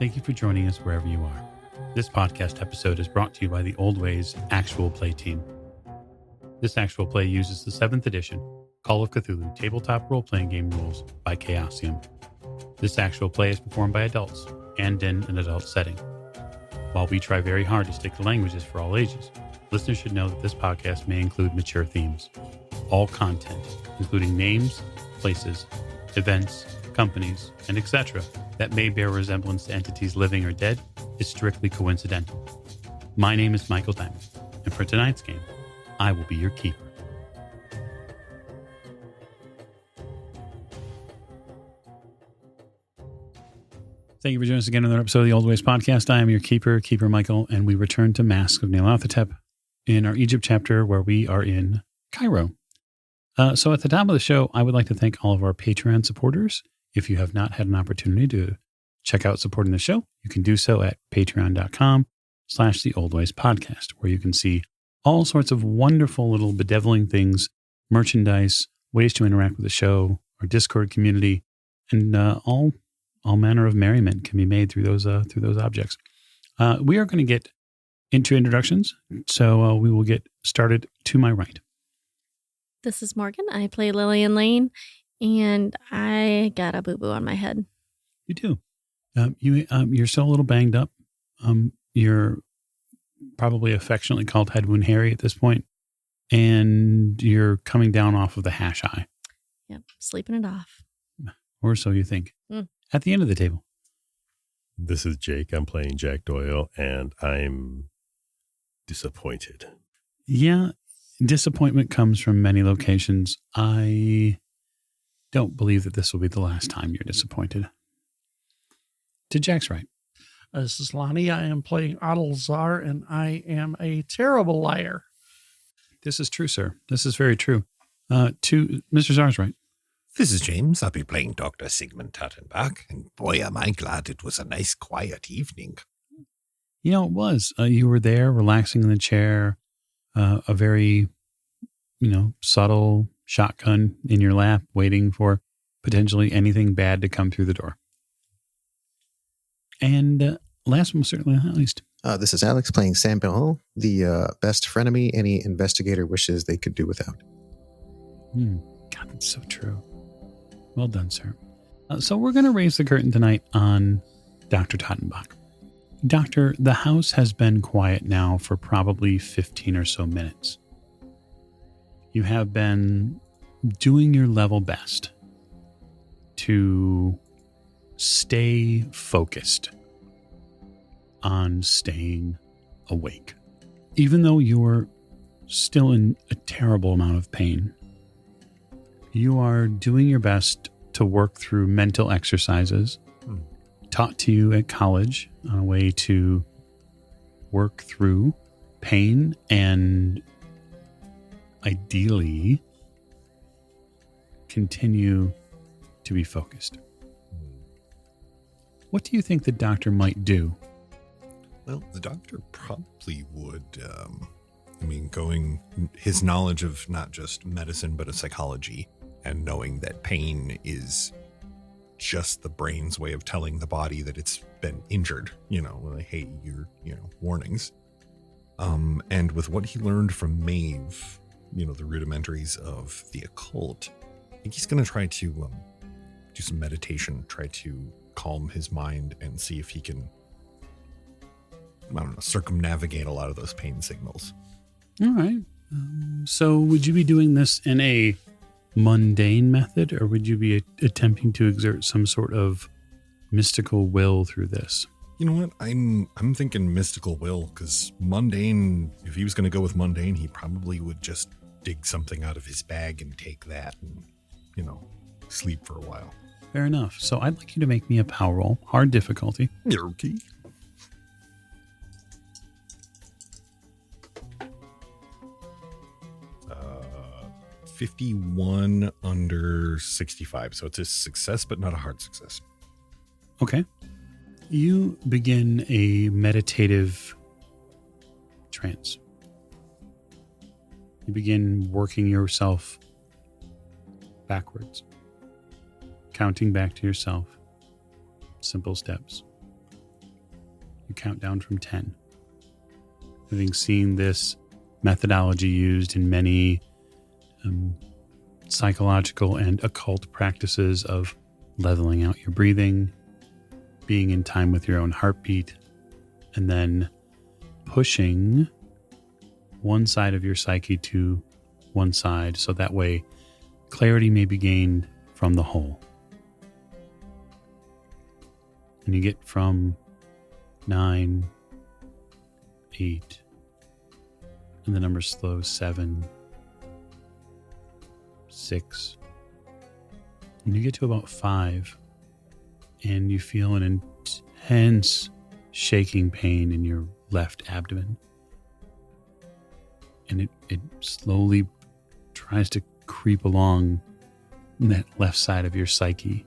Thank you for joining us wherever you are. This podcast episode is brought to you by the Old Ways Actual Play team. This actual play uses the 7th edition Call of Cthulhu tabletop role-playing game rules by Chaosium. This actual play is performed by adults and in an adult setting. While we try very hard to stick to languages for all ages, listeners should know that this podcast may include mature themes. All content, including names, places, events, companies, and etc., that may bear resemblance to entities living or dead, is strictly coincidental. My name is Michael Diamond, and for tonight's game, I will be your keeper. Thank you for joining us again on another episode of the Old Ways Podcast. I am your keeper, Keeper Michael, and we return to Masks of Nyarlathotep in our Egypt chapter where we are in Cairo. So at the top of the show, I would like to thank all of our Patreon supporters. If you have not had an opportunity to check out supporting the show, you can do so at patreon.com/The Old Ways Podcast, where you can see all sorts of wonderful little bedeviling things, merchandise, ways to interact with the show, our Discord community, and all manner of merriment can be made through those objects. We are going to get into introductions, so we will get started to my right. This is Morgan. I play Lillian Lane, and I got a boo-boo on my head. You do. You're still a little banged up. You're probably affectionately called Head Wound Harry at this point, and you're coming down off of the hash eye. Yep, sleeping it off. Or so you think. At the end of the table. This is Jake. I'm playing Jack Doyle, and I'm disappointed. Yeah, disappointment comes from many locations. I don't believe that this will be the last time you're disappointed. To Jack's right. This is Lonnie. I am playing Adalzar, and I am a terrible liar. This is true, sir. This is very true. To Mr. Czar's right. This is James. I'll be playing Dr. Sigmund Tattenbach, and boy, am I glad it was a nice, quiet evening. You know, it was. You were there, relaxing in the chair, a very, subtle shotgun in your lap, waiting for potentially anything bad to come through the door. And last but most certainly not least. This is Alex playing Sam Perron, the best frenemy any investigator wishes they could do without. God, that's so true. Well done, sir. So we're going to raise the curtain tonight on Dr. Tattenbach. Doctor, the house has been quiet now for probably 15 or so minutes. You have been doing your level best to stay focused on staying awake. Even though you're still in a terrible amount of pain, you are doing your best to work through mental exercises taught to you at college on a way to work through pain and ideally continue to be focused. What do you think the doctor might do? Well, the doctor probably would, his knowledge of not just medicine, but of psychology, and knowing that pain is just the brain's way of telling the body that it's been injured, like, hey, you're, warnings. And with what he learned from Maeve, the rudimentaries of the occult, I think he's going to try to do some meditation, try to calm his mind and see if he can, circumnavigate a lot of those pain signals. All right. So would you be doing this in a mundane method, or would you be attempting to exert some sort of mystical will through this? You know what? I'm thinking mystical will, because mundane, if he was going to go with mundane, he probably would just dig something out of his bag and take that and, sleep for a while. Fair enough. So I'd like you to make me a power roll, hard difficulty. Okay. 51 under 65. So it's a success, but not a hard success. Okay. You begin a meditative trance. You begin working yourself backwards, counting back to yourself. Simple steps. count down from 10. Having seen this methodology used in many psychological and occult practices of leveling out your breathing, being in time with your own heartbeat, and then pushing one side of your psyche to one side so that way clarity may be gained from the whole. And you get from 9, 8, and the number slows 7, 6, and you get to about 5, and you feel an intense shaking pain in your left abdomen. And it slowly tries to creep along that left side of your psyche.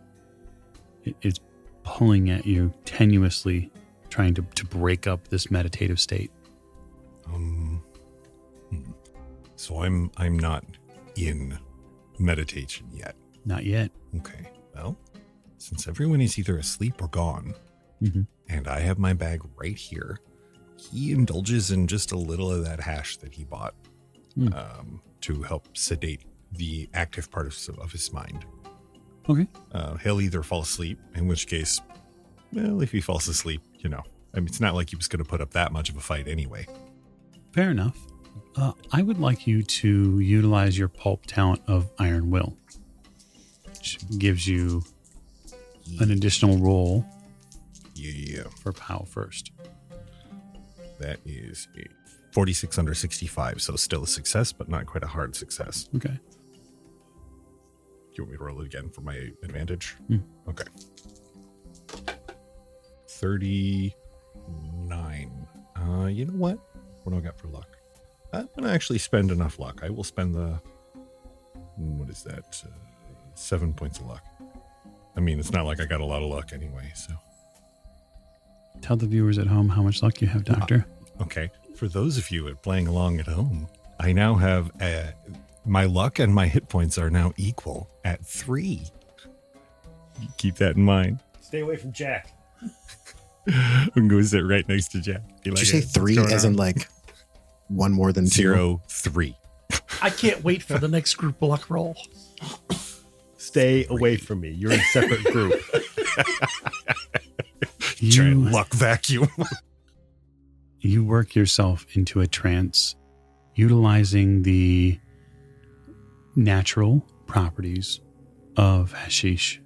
It's pulling at you tenuously, trying to break up this meditative state. So I'm not in meditation yet. Not yet. Okay. Well, since everyone is either asleep or gone, and I have my bag right here, he indulges in just a little of that hash that he bought to help sedate the active part of his mind. Okay. He'll either fall asleep, in which case, well, if he falls asleep, it's not like he was going to put up that much of a fight anyway. Fair enough. I would like you to utilize your pulp talent of Iron Will, which gives you an additional roll for POW first. That is a 46 under 65, so still a success, but not quite a hard success. Okay. Do you want me to roll it again for my advantage? Okay. 39. You know what? What do I got for luck? I'm going to actually spend enough luck. I will spend what is that? 7 points of luck. I mean, it's not like I got a lot of luck anyway, so. Tell the viewers at home how much luck you have, Doctor. Okay. For those of you playing along at home, I now have my luck and my hit points are now equal at 3. Keep that in mind. Stay away from Jack. I'm going to sit right next to Jack. Did you say 3 as in like one more than 2? 0, 3. I can't wait for the next group luck roll. Stay away from me. You're in a separate group. Giant luck vacuum. You work yourself into a trance, utilizing the natural properties of hashish.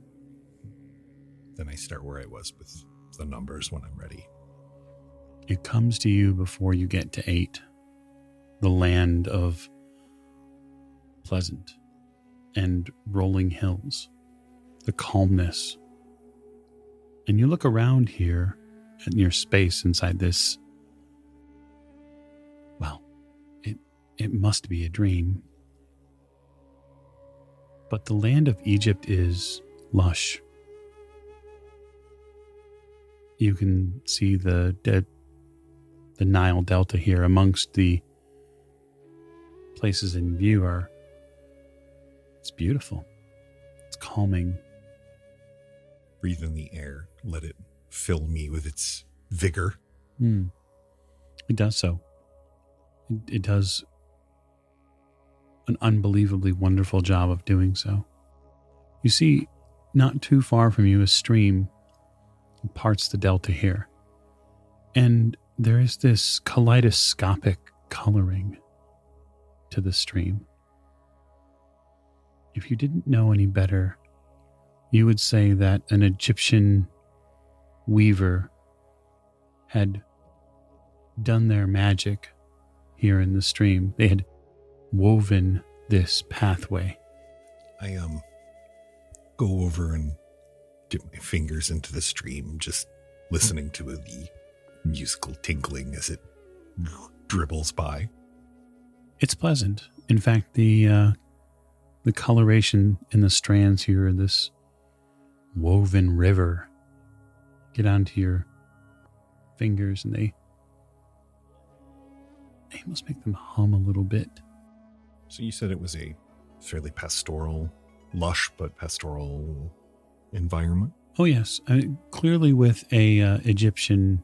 Then I start where I was with the numbers when I'm ready. It comes to you before you get to 8, the land of pleasant and rolling hills, the calmness. And you look around here at your space inside this. Well, it must be a dream. But the land of Egypt is lush. You can see the Nile Delta here amongst the places in view it's beautiful. It's calming. Breathe in the air. Let it fill me with its vigor. It does so. It does an unbelievably wonderful job of doing so. You see, not too far from you, a stream parts the delta here. And there is this kaleidoscopic coloring to the stream. If you didn't know any better, you would say that an Egyptian weaver had done their magic here in the stream. They had woven this pathway. I go over and dip my fingers into the stream, just listening to the musical tinkling as it dribbles by. It's pleasant. In fact, the coloration in the strands here, this woven river, get onto your fingers and they must make them hum a little bit. So you said it was a fairly pastoral, lush but pastoral environment? Oh yes, clearly with a Egyptian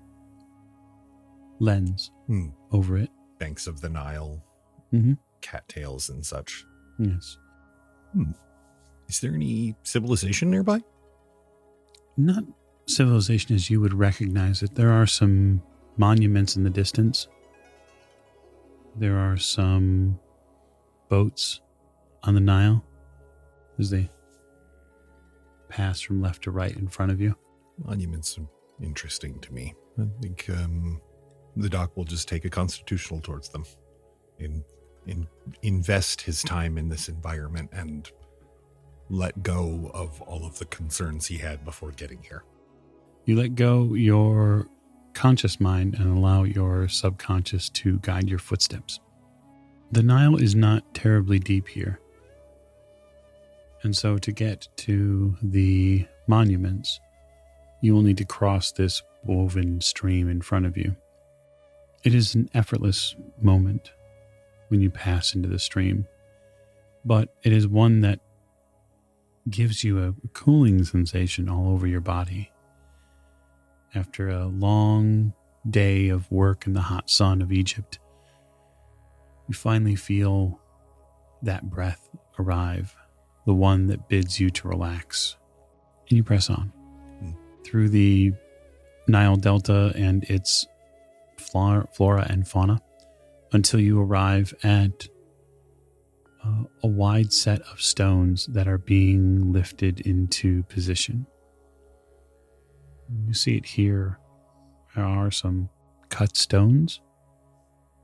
lens over it. Banks of the Nile, cattails and such. Yes. Is there any civilization nearby? Not civilization as you would recognize it. There are some monuments in the distance. There are some boats on the Nile as they pass from left to right in front of you. Monuments are interesting to me. I think the doc will just take a constitutional towards them and invest his time in this environment and let go of all of the concerns he had before getting here. You let go your conscious mind and allow your subconscious to guide your footsteps. The Nile is not terribly deep here. And so to get to the monuments, you will need to cross this woven stream in front of you. It is an effortless moment when you pass into the stream, but it is one that gives you a cooling sensation all over your body. After a long day of work in the hot sun of Egypt, you finally feel that breath arrive, the one that bids you to relax. And you press on through the Nile Delta and its flora and fauna until you arrive at a wide set of stones that are being lifted into position. You see it here. There are some cut stones,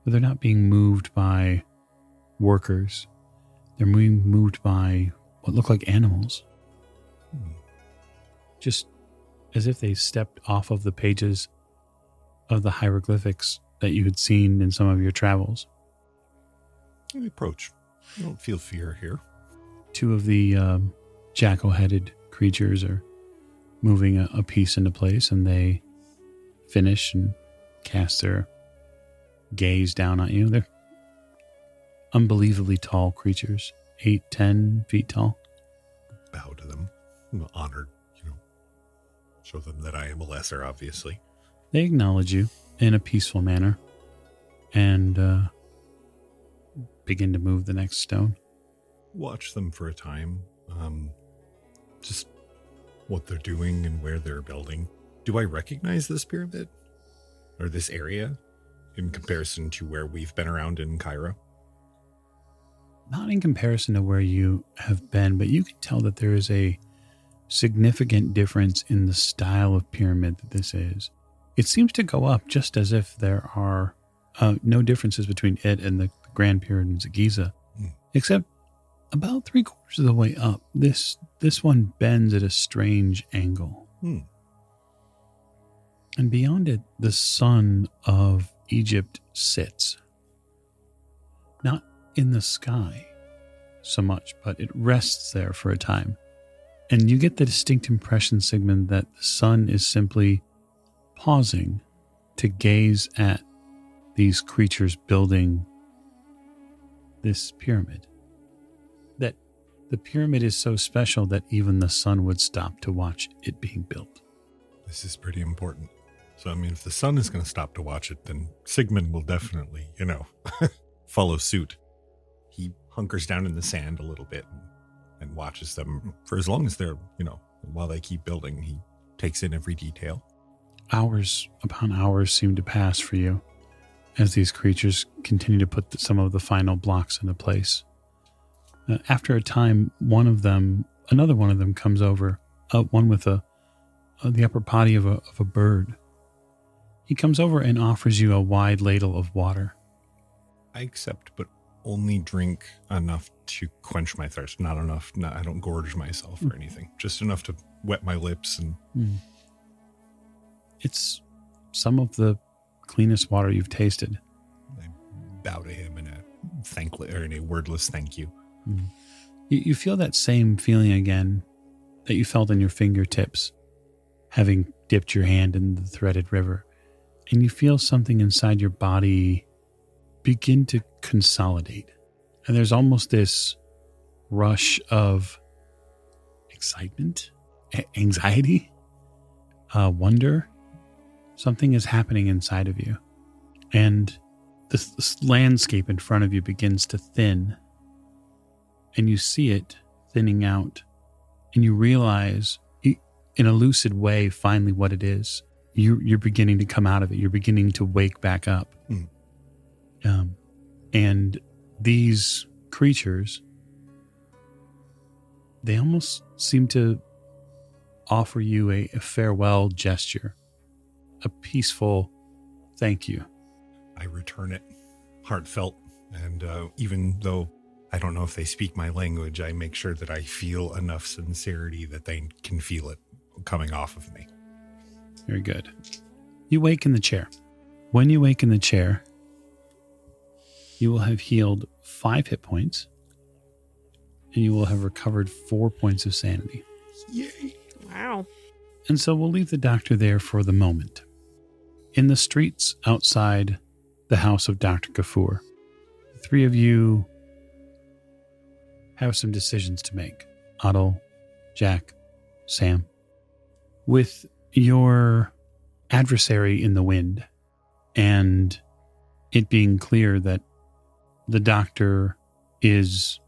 but they're not being moved by workers. They're being moved by what look like animals. Just as if they stepped off of the pages of the hieroglyphics that you had seen in some of your travels. We approach. I don't feel fear here. Two of the jackal-headed creatures are moving a piece into place, and they finish and cast their gaze down at you. They're unbelievably tall creatures, 8-10 feet tall. Bow to them. I'm honored, show them that I am a lesser, obviously. They acknowledge you in a peaceful manner and begin to move the next stone. Watch them for a time. Just what they're doing and where they're building. Do I recognize this pyramid or this area in comparison to where we've been around in Cairo? Not in comparison to where you have been, but you can tell that there is a significant difference in the style of pyramid that this is. It seems to go up just as if there are no differences between it and the Grand Pyramids of Giza, except about 3/4 of the way up. This one bends at a strange angle. And beyond it, the sun of Egypt sits. Not in the sky so much, but it rests there for a time. And you get the distinct impression, Sigmund, that the sun is simply pausing to gaze at these creatures building this pyramid. That the pyramid is so special that even the sun would stop to watch it being built. This is pretty important. So, if the sun is going to stop to watch it, then Sigmund will definitely, follow suit. He hunkers down in the sand a little bit and watches them for as long as they're, while they keep building. He takes in every detail. Hours upon hours seem to pass for you as these creatures continue to put some of the final blocks into place. After a time, another one of them comes over, one with the upper body of a bird. He comes over and offers you a wide ladle of water. I accept, but only drink enough to quench my thirst. Not enough. I don't gorge myself or anything. Just enough to wet my lips. And It's some of the cleanest water you've tasted. I bow to him in a wordless thank you. You feel that same feeling again that you felt in your fingertips, having dipped your hand in the threaded river. And you feel something inside your body begin to consolidate. And there's almost this rush of excitement, anxiety, wonder. Something is happening inside of you. And this landscape in front of you begins to thin. And you see it thinning out. And you realize in a lucid way finally what it is. You're beginning to come out of it. You're beginning to wake back up. And these creatures, they almost seem to offer you a farewell gesture, a peaceful thank you. I return it, heartfelt, and even though I don't know if they speak my language, I make sure that I feel enough sincerity that they can feel it coming off of me. Very good. You wake in the chair. When you wake in the chair, you will have healed 5 hit points, and you will have recovered 4 points of sanity. Yay! Wow. And so we'll leave the doctor there for the moment. In the streets outside the house of Dr. Kafour, the 3 of you have some decisions to make. Otto, Jack, Sam. With your adversary in the wind, and it being clear that the doctor is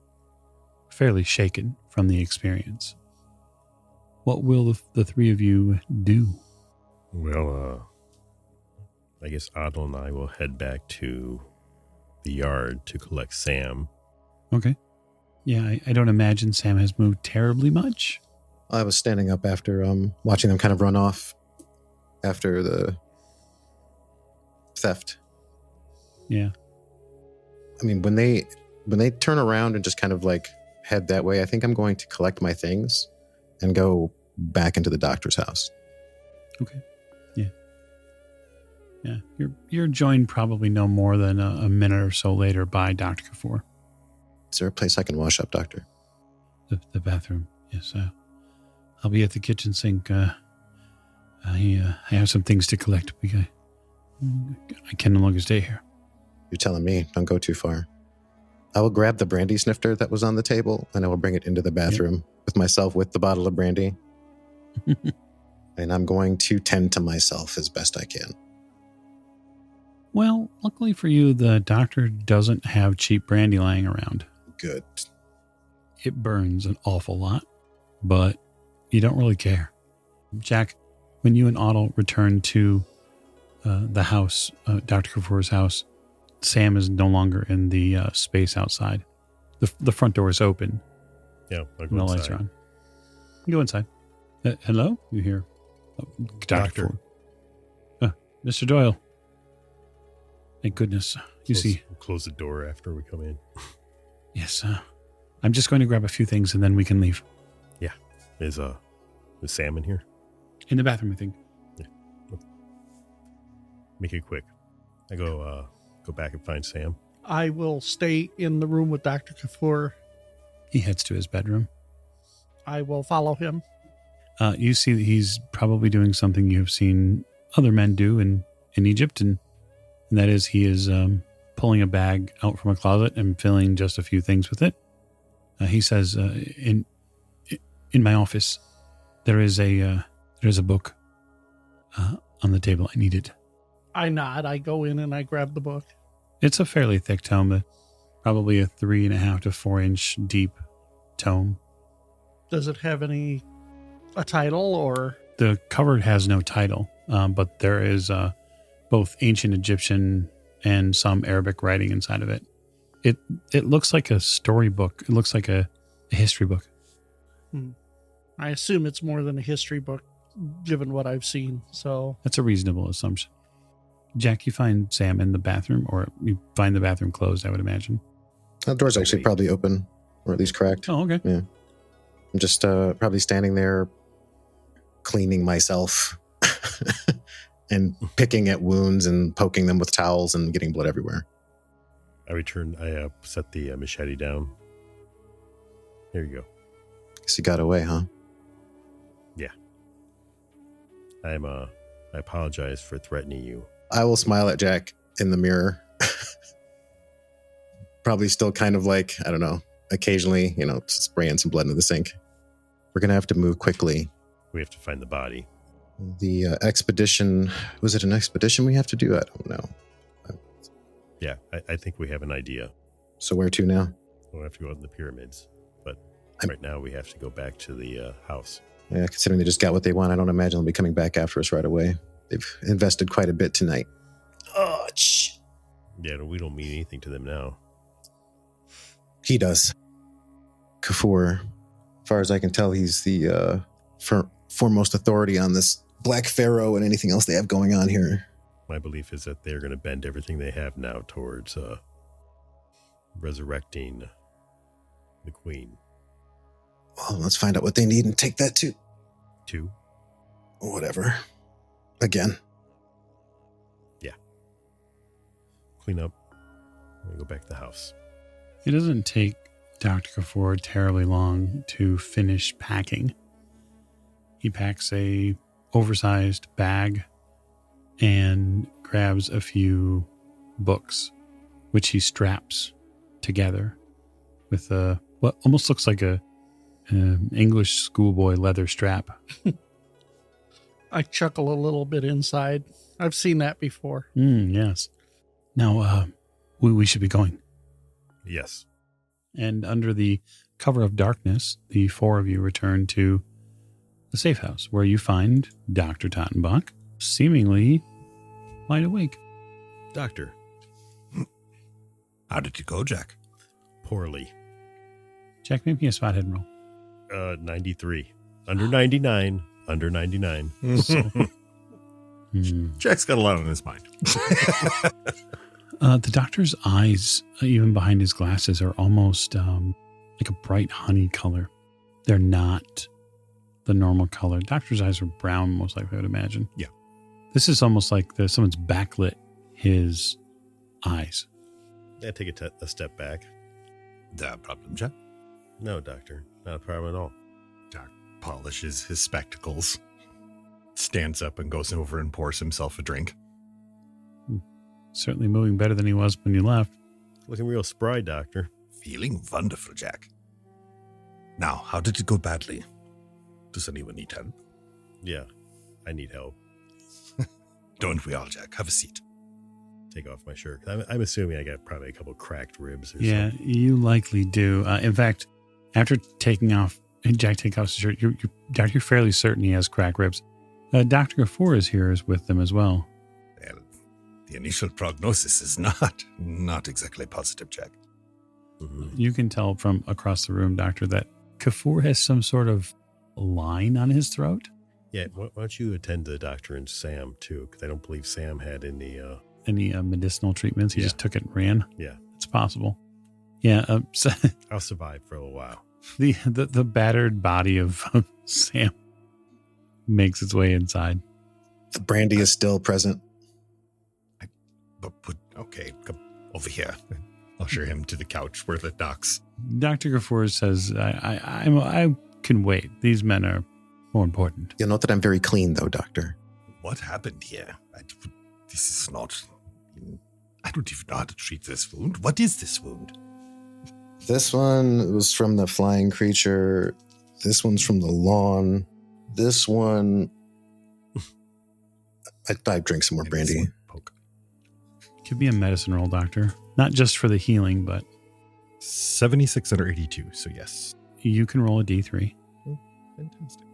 fairly shaken from the experience, what will the 3 of you do? Well, I guess Otto and I will head back to the yard to collect Sam. Okay. Yeah, I don't imagine Sam has moved terribly much. I was standing up after watching them kind of run off after the theft. Yeah. I mean, when they turn around and just kind of like head that way, I think I'm going to collect my things and go back into the doctor's house. Okay. Yeah. Yeah. You're joined probably no more than a minute or so later by Dr. Kafour. Is there a place I can wash up, Doctor? The bathroom. Yes. I'll be at the kitchen sink. I have some things to collect. I can no longer stay here. You're telling me. Don't go too far. I will grab the brandy snifter that was on the table, and I will bring it into the bathroom with myself with the bottle of brandy. And I'm going to tend to myself as best I can. Well, luckily for you, the doctor doesn't have cheap brandy lying around. Good. It burns an awful lot, but you don't really care. Jack, when you and Otto return to the house, Dr. Kafour's house, Sam is no longer in the space outside. The front door is open. Yeah, I'll The go lights are inside. on. You go inside. Hello? You hear? Doctor. Mr. Doyle. Thank goodness. You see. Close the door after we come in. Yes. I'm just going to grab a few things and then we can leave. Yeah. Is Sam in here? In the bathroom, I think. Yeah. Make it quick. I go back and find Sam. I will stay in the room with Dr. Kafour. He heads to his bedroom. I will follow him. You see that he's probably doing something you have seen other men do in Egypt, and that is he is pulling a bag out from a closet and filling just a few things with it. He says, "In my office, there is a book on the table. I need it." I nod. I go in and I grab the book. It's a fairly thick tome, probably a 3.5 to 4 inch deep tome. Does it have a title or? The cover has no title, but there is both ancient Egyptian and some Arabic writing inside of it. It looks like a storybook. It looks like a history book. I assume it's more than a history book, given what I've seen. So That's a reasonable assumption. Jack, you find Sam in the bathroom, or you find the bathroom closed, I would imagine. The door's actually probably open, or at least cracked. Oh, okay. Yeah. I'm just probably standing there cleaning myself and picking at wounds and poking them with towels and getting blood everywhere. I set the machete down. Here you go. Guess you got away, huh? Yeah. I apologize for threatening you. I will smile at Jack in the mirror. Probably still kind of like, I don't know, occasionally, spraying some blood into the sink. We're going to have to move quickly. We have to find the body. The expedition, was it an expedition we have to do? I don't know. Yeah, I think we have an idea. So where to now? We'll have to go out in the pyramids. But right now we have to go back to the house. Yeah, considering they just got what they want, I don't imagine they'll be coming back after us right away. They've invested quite a bit tonight. Oh, Yeah, we don't mean anything to them now. He does. Kafour, as far as I can tell, he's the foremost authority on this Black Pharaoh and anything else they have going on here. My belief is that they're going to bend everything they have now towards resurrecting the queen. Well, let's find out what they need and take that too. 2? Whatever. Again. Yeah. Clean up. And go back to the house. It doesn't take Dr. Kafour terribly long to finish packing. He packs a oversized bag and grabs a few books, which he straps together with what almost looks like an English schoolboy leather strap. I chuckle a little bit inside. I've seen that before. Yes. Now, we should be going. Yes. And under the cover of darkness, the four of you return to the safe house, where you find Dr. Tottenbach seemingly wide awake. Doctor. How did it go, Jack? Poorly. Jack, make me a spot hidden roll. 93. Under 99. Under 99. Jack's got a lot on his mind. The doctor's eyes, even behind his glasses, are almost like a bright honey color. They're not the normal color. Doctor's eyes are brown, most likely, I would imagine. Yeah. This is almost like someone's backlit his eyes. I take a step back. The problem, Jack? No, doctor. Not a problem at all. Doc polishes his spectacles, stands up and goes over and pours himself a drink. Certainly moving better than he was when you left. Looking real spry, doctor. Feeling wonderful, Jack. Now, how did it go badly? Does anyone need help? Yeah, I need help. Don't we all, Jack? Have a seat. Take off my shirt. I'm assuming I got probably a couple cracked ribs or Yeah, something. you likely do. In fact, after Jack takes off his shirt, you're fairly certain he has cracked ribs. Dr. Kafour is here with them as well. Well, the initial prognosis is not exactly positive, Jack. Mm-hmm. You can tell from across the room, Doctor, that Kafour has some sort of line on his throat. Yeah, why don't you attend to the doctor and Sam, too? Because I don't believe Sam had any... Any medicinal treatments? He just took it and ran? Yeah. It's possible. Yeah. So I'll survive for a little while. the battered body of Sam makes its way inside. The brandy is still present. But okay, come over here. Usher him to the couch where the doc's. Dr. Kafour says, I can wait. These men are more important. You'll note that I'm very clean, though, Doctor. What happened here? This is not... I don't even know how to treat this wound. What is this wound? This one was from the flying creature. This one's from the lawn. This one... I drink some more brandy. Poke. Could be a medicine roll, Doctor. Not just for the healing, but 76 under 82, so yes. you can roll a D3. Oh, fantastic.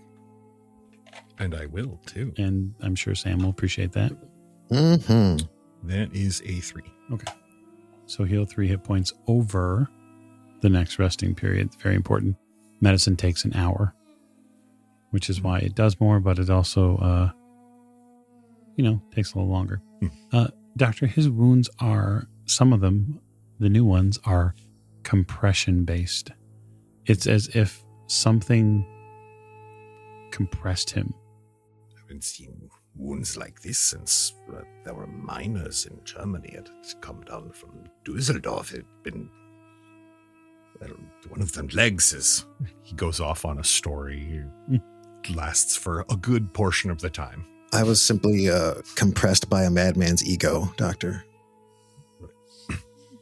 And I will, too. And I'm sure Sam will appreciate that. Mm-hmm. That is a 3. Okay. So heal 3 hit points over the next resting period. Very important. Medicine takes an hour, which is why it does more, but it also, takes a little longer. Doctor, his wounds are, some of them, the new ones, are compression based. It's as if something compressed him. I haven't seen wounds like this since there were miners in Germany. It had come down from Dusseldorf. It had been... Well, one of them legs is... He goes off on a story. It lasts for a good portion of the time. I was simply compressed by a madman's ego, Doctor.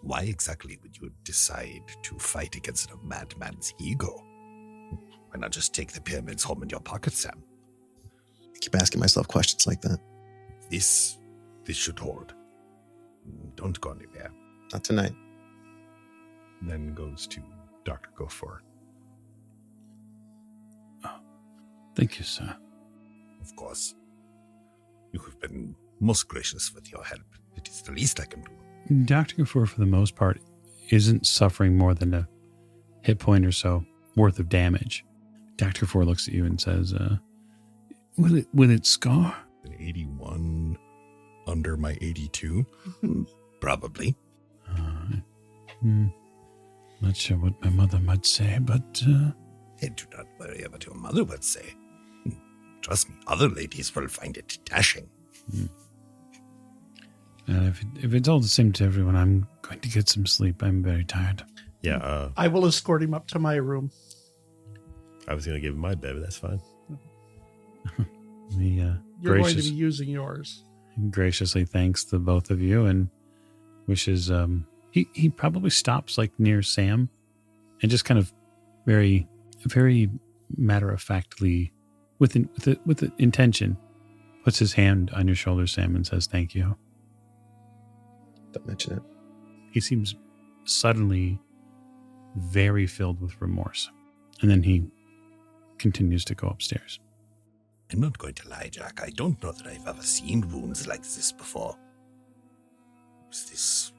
Why exactly would you decide to fight against a madman's ego? Why not just take the pyramids home in your pocket, Sam? I keep asking myself questions like that. This should hold. Don't go anywhere. Not tonight. Then goes to Dr. Kafour. Thank you, sir. Of course. You have been most gracious with your help. It is the least I can do. Dr. Kafour, for the most part, isn't suffering more than a hit point or so worth of damage. Dr. Kafour looks at you and says, will it scar? An 81 under my 82? Probably. Not sure what my mother might say, but... Hey, do not worry what your mother would say. Trust me, other ladies will find it dashing. If it's all the same to everyone, I'm going to get some sleep. I'm very tired. Yeah, I will escort him up to my room. I was going to give him my bed, but that's fine. He You're going to be using yours. graciously thanks the both of you and wishes... He probably stops like near Sam and just kind of very, very matter-of-factly, with the intention, puts his hand on your shoulder, Sam, and says, thank you. Don't mention it. He seems suddenly very filled with remorse. And then he continues to go upstairs. I'm not going to lie, Jack. I don't know that I've ever seen wounds like this before. What's this?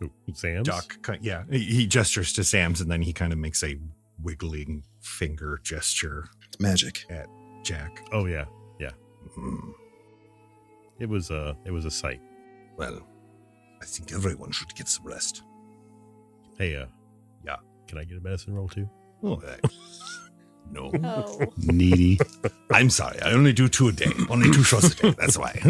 Ooh, Sam's? Doc, yeah, he gestures to Sam's and then he kind of makes a wiggling finger gesture It's magic. at Jack. Oh, yeah. Hmm. It was a sight. Well, I think everyone should get some rest. Hey, Yeah. Can I get a medicine roll too? Oh, no. Oh. Needy. I'm sorry. I only do 2 a day. Only 2 shots a day. That's why.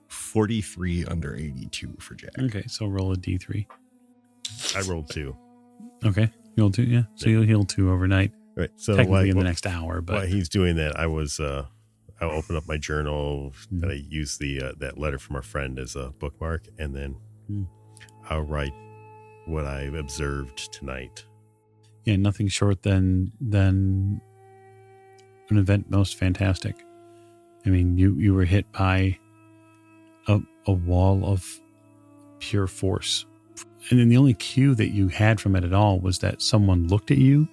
43 under 82 for Jack. Okay, so roll a D3. I rolled 2. Okay, you roll 2, yeah. So you'll heal 2 overnight. Right. So Technically in the next hour, while but he's doing that, I'll open up my journal and I use that letter from our friend as a bookmark, and then I'll write what I observed tonight. yeah, nothing short than an event most fantastic. I mean, you were hit by a wall of pure force. And then the only cue that you had from it at all was that someone looked at you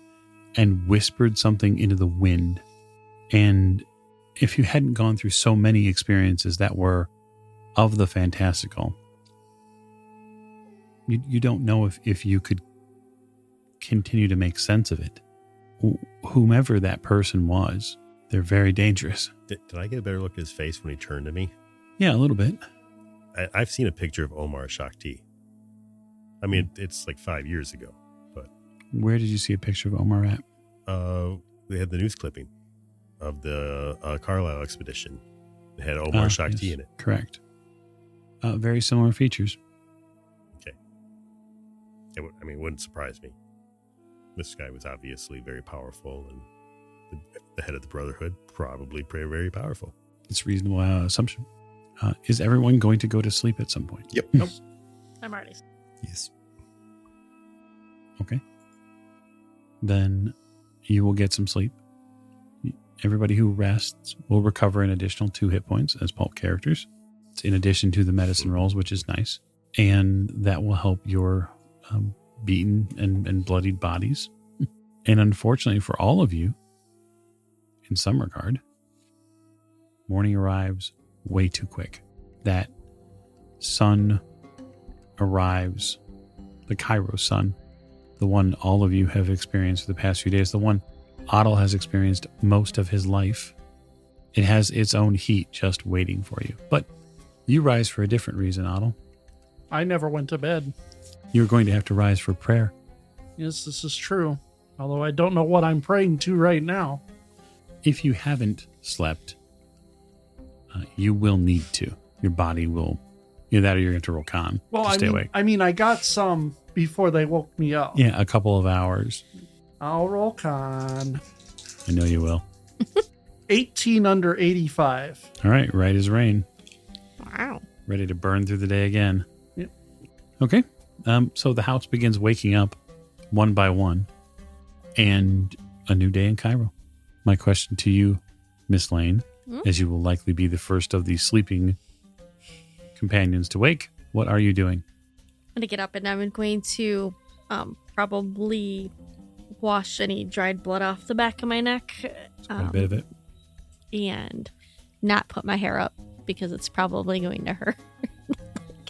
and whispered something into the wind. And if you hadn't gone through so many experiences that were of the fantastical, you don't know if you could continue to make sense of it. Whomever that person was, they're very dangerous. Did I get a better look at his face when he turned to me? Yeah, a little bit. I've seen a picture of Omar Shakti. I mean, it's like 5 years ago, but Where did you see a picture of Omar at? they had the news clipping of the Carlisle expedition. It had Omar Shakti yes, in it. Correct. Very similar features. Okay. It wouldn't surprise me. This guy was obviously very powerful, and the head of the Brotherhood, probably very powerful. It's a reasonable assumption. Is everyone going to go to sleep at some point? Yep. I'm already. Yes. Okay. Then you will get some sleep. Everybody who rests will recover an additional 2 hit points as pulp characters. It's in addition to the medicine rolls, which is nice. And that will help your beaten and bloodied bodies. And unfortunately for all of you, in some regard, morning arrives way too quick. That sun arrives, the Cairo sun, the one all of you have experienced for the past few days, the one Otto has experienced most of his life. It has its own heat just waiting for you. But you rise for a different reason, Otto. I never went to bed. You're going to have to rise for prayer. Yes, this is true. Although I don't know what I'm praying to right now. If you haven't slept, you will need to. Your body will, either that or you're going to roll con to stay awake. I got some before they woke me up. Yeah, a couple of hours. I'll roll con. I know you will. 18 under 85. All right, right as rain. Wow. Ready to burn through the day again. Yep. Okay. So the house begins waking up one by one, and a new day in Cairo. My question to you, Miss Lane, as you will likely be the first of the sleeping companions to wake. What are you doing? I'm going to get up and I'm going to probably wash any dried blood off the back of my neck. Quite a bit of it. And not put my hair up because it's probably going to hurt.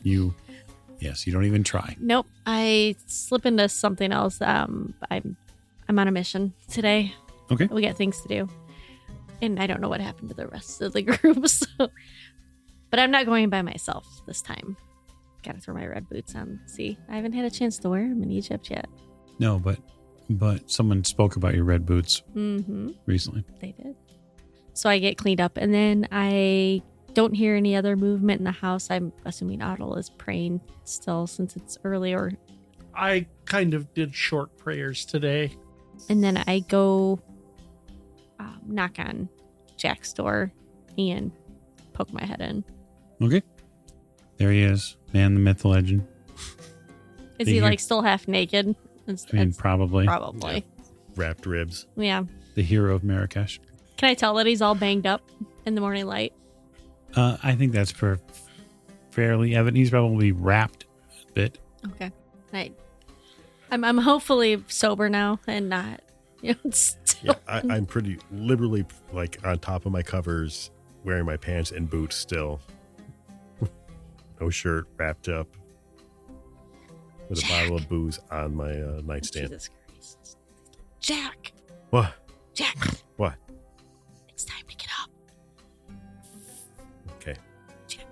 Yes, you don't even try. Nope. I slip into something else. I'm on a mission today. Okay. We got things to do. And I don't know what happened to the rest of the group. So. But I'm not going by myself this time. Gotta throw my red boots on. See, I haven't had a chance to wear them in Egypt yet. No, but someone spoke about your red boots recently. They did. So I get cleaned up, and then I don't hear any other movement in the house. I'm assuming Otto is praying still since it's early. I kind of did short prayers today. And then I go knock on Jack's door and poke my head in. Okay. There he is. Man, the myth, the legend. Is he like still half naked? Probably. Probably. Yeah. Wrapped ribs. Yeah. The hero of Marrakesh. Can I tell that he's all banged up in the morning light? I think that's fairly evident. He's probably wrapped a bit. Okay. I'm hopefully sober now and not, still. Yeah, I'm pretty literally like on top of my covers, wearing my pants and boots still. No shirt, wrapped up with a bottle of booze on my nightstand. Jesus Christ. Jack. What? Jack. What? It's time to get up. Okay.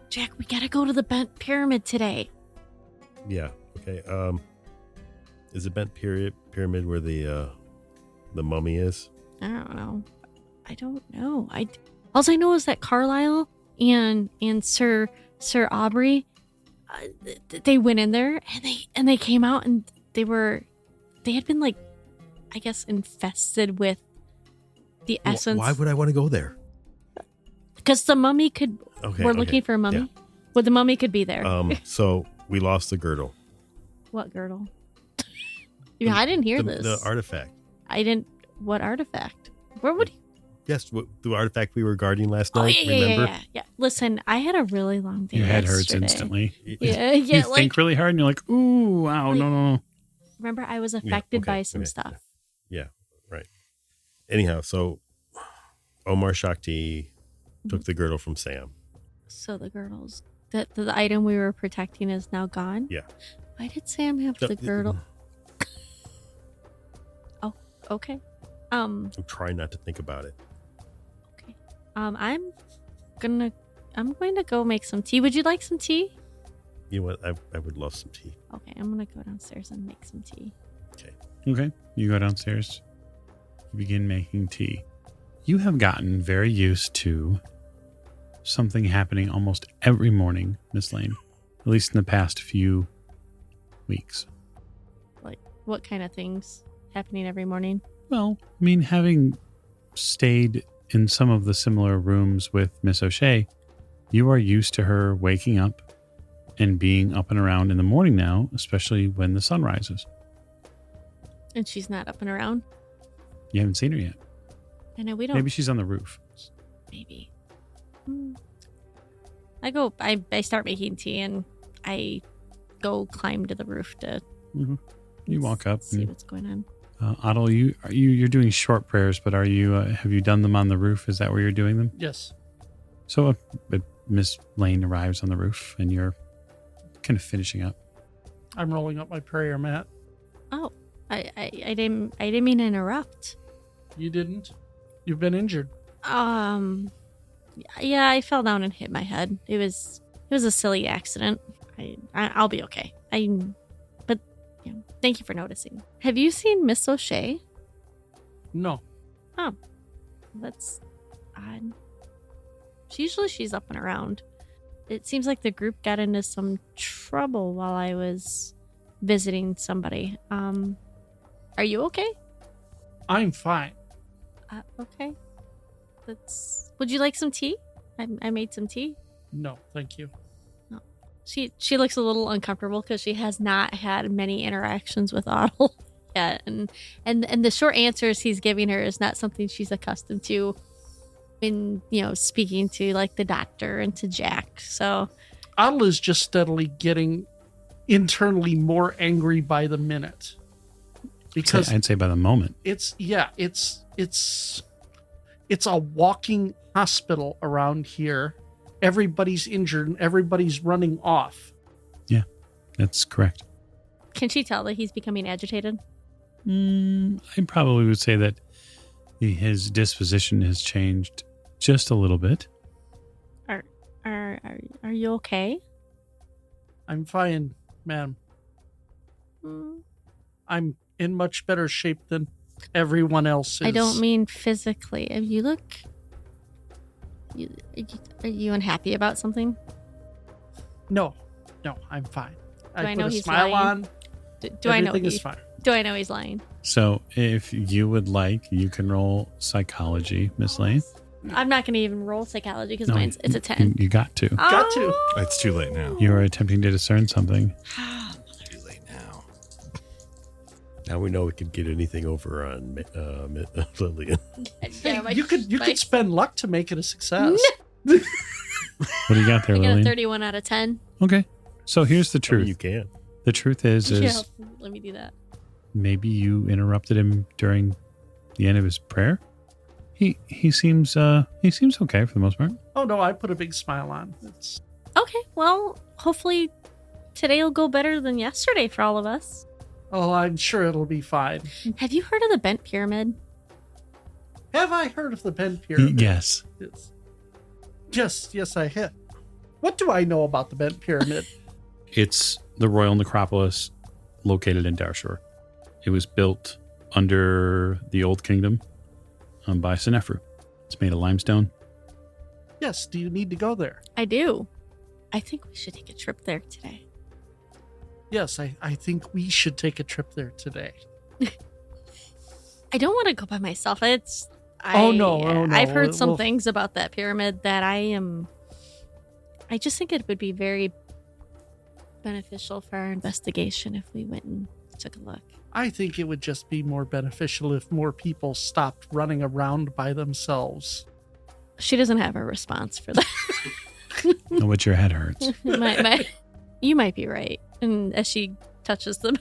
Jack, we gotta go to the bent pyramid today. Yeah. Okay. Is the bent pyramid where the mummy is? I don't know. All I know is that Carlisle and Sir Aubrey, they went in there and they came out and they had been like, I guess, infested with the essence. Why would I want to go there? Because the mummy could. Okay, we're looking for a mummy. Yeah. Well, the mummy could be there. So we lost the girdle. What girdle? Yeah, I didn't hear this. The artifact. I didn't. What artifact? Where would he? Yes, the artifact we were guarding last night. Remember? Yeah. Listen, I had a really long day. Your head hurts yesterday. instantly. Yeah. You think really hard and you're like, ooh, wow, no. Remember, I was affected by some stuff. Yeah, right. Anyhow, so Omar Shakti took the girdle from Sam. So the girdles, the item we were protecting is now gone? Yeah. Why did Sam have the girdle? Oh, okay. I'm trying not to think about it. Okay. I'm going to go make some tea. Would you like some tea? You know what? I would love some tea. Okay, I'm going to go downstairs and make some tea. Okay. You go downstairs. You begin making tea. You have gotten very used to something happening almost every morning, Miss Lane. At least in the past few weeks. Like, what kind of things happening every morning? Well, I mean, having stayed in some of the similar rooms with Miss O'Shea, you are used to her waking up and being up and around in the morning now, especially when the sun rises. And she's not up and around? You haven't seen her yet. I know we don't. Maybe she's on the roof. Maybe. I start making tea and I go climb to the roof to. Mm-hmm. You walk up. See what's going on. Otto, you're doing short prayers, but have you done them on the roof? Is that where you're doing them? Yes. So Miss Lane arrives on the roof and you're kind of finishing up. I'm rolling up my prayer mat. Oh, I didn't mean to interrupt. You didn't? You've been injured. Yeah, I fell down and hit my head. It was a silly accident. I'll be okay. But thank you for noticing. Have you seen Miss O'Shea? No. Oh, that's odd. She's up and around. It seems like the group got into some trouble while I was visiting somebody. Are you okay? I'm fine. Okay. Would you like some tea? I made some tea. No, thank you. No. She looks a little uncomfortable because she has not had many interactions with Otto yet, and the short answers he's giving her is not something she's accustomed to. In speaking to like the doctor and to Jack. So Adel is just steadily getting internally more angry by the minute. Because I'd say by the moment. it's a walking hospital around here. Everybody's injured and everybody's running off. Yeah, that's correct. Can she tell that he's becoming agitated? I probably would say that his disposition has changed just a little bit. Are you okay? I'm fine, ma'am. I'm in much better shape than everyone else is. I don't mean physically. You look. Are you unhappy about something? No, I'm fine. I I know put a he's smile lying? on. Do I know Everything is fine. Do I know he's lying? So if you would like, you can roll psychology, Miss Lane. I'm not going to even roll psychology because No, it's a 10. You got to. Got to. It's too late now. You are attempting to discern something. Too late now. Now we know we could get anything over on Lillian. Yeah, You could spend luck to make it a success. What do you got there, I got a Lillian? 31 out of 10. Okay. So here's the I mean, truth. you can. The truth is Yeah, let me do that. maybe you interrupted him during the end of his prayer. He seems okay for the most part. Oh no, I put a big smile on. It's Okay, well, hopefully today will go better than yesterday for all of us. I'm sure it'll be fine. Have you heard of the bent pyramid? Have I heard of the bent pyramid? Yes. Yes, I have. What do I know about the bent pyramid? It's the royal necropolis located in Darshore. It was built under the Old Kingdom by Senefru. It's made of limestone. Yes, do you need to go there? I do. I think we should take a trip there today. Yes, I think we should take a trip there today. I don't want to go by myself. Oh, no. I've heard some Well- things about that pyramid that I just think it would be very beneficial for our investigation if we went and took a look. I think it would just be more beneficial if more people stopped running around by themselves. She doesn't have a response for that. Oh, but your head hurts. You might be right. And as she touches the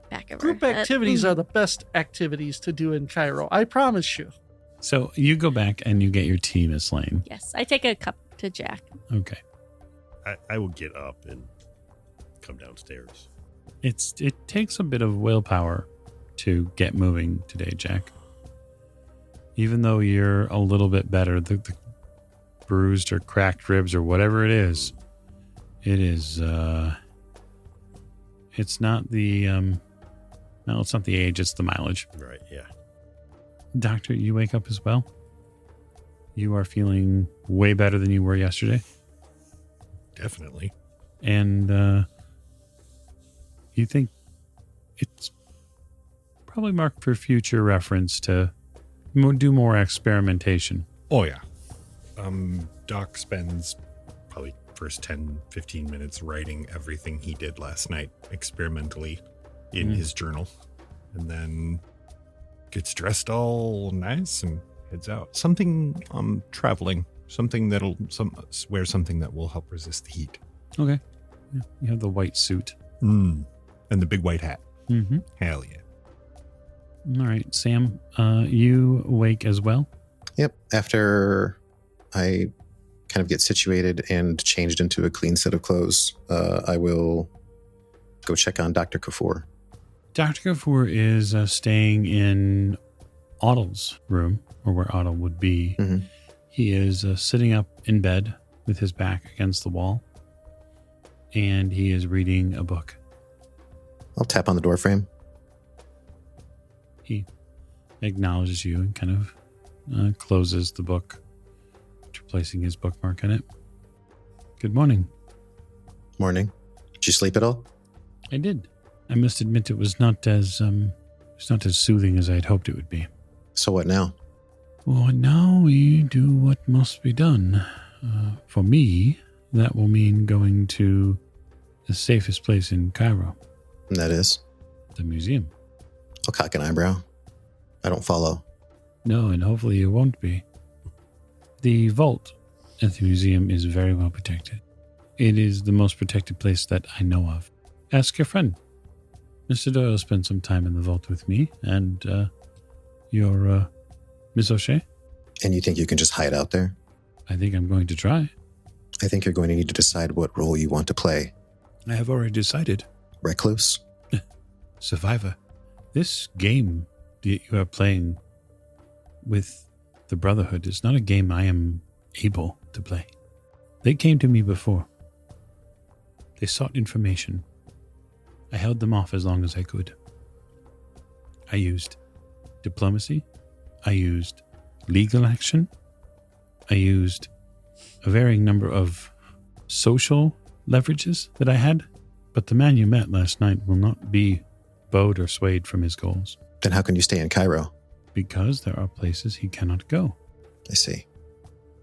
back of Group her head. activities are the best activities to do in Cairo. I promise you. So you go back and you get your tea, Miss Lane. Yes, I take a cup to Jack. Okay. I will get up and come downstairs. It takes a bit of willpower to get moving today, Jack. Even though you're a little bit better, the bruised or cracked ribs or whatever it is, it's not the it's not the age, it's the mileage. Right, yeah. Doctor, you wake up as well? You are feeling way better than you were yesterday? Definitely. And you think it's probably marked for future reference to do more experimentation. Oh, yeah. Doc spends probably first 10, 15 minutes writing everything he did last night experimentally in his journal. And then gets dressed all nice and heads out. Something traveling. Something that will help resist the heat. Okay. Yeah, you have the white suit. And the big white hat. Mm-hmm. Hell yeah. All right, Sam, you wake as well? Yep. After I kind of get situated and changed into a clean set of clothes, I will go check on Dr. Kafour. Dr. Kafour is staying in Audle's room, or where Audle would be. Mhm. He is sitting up in bed with his back against the wall, and he is reading a book. I'll tap on the door frame. He acknowledges you and kind of closes the book, placing his bookmark in it. Good morning. Morning. Did you sleep at all? I did. I must admit it was not as soothing as I had hoped it would be. So what now? Well, now we do what must be done. For me, that will mean going to the safest place in Cairo, And that is? the museum. I'll cock an eyebrow. I don't follow. No, and hopefully you won't be. The vault at the museum is very well protected. It is the most protected place that I know of. Ask your friend. Mr. Doyle spent some time in the vault with me, and your Miss O'Shea. And you think you can just hide out there? I think I'm going to try. I think you're going to need to decide what role you want to play. I have already decided. Recluse? Survivor. This game that you are playing with the Brotherhood is not a game I am able to play. They came to me before. They sought information. I held them off as long as I could. I used diplomacy. I used legal action. I used a varying number of social leverages that I had. But the man you met last night will not be bowed or swayed from his goals. Then how can you stay in Cairo? Because there are places he cannot go. I see.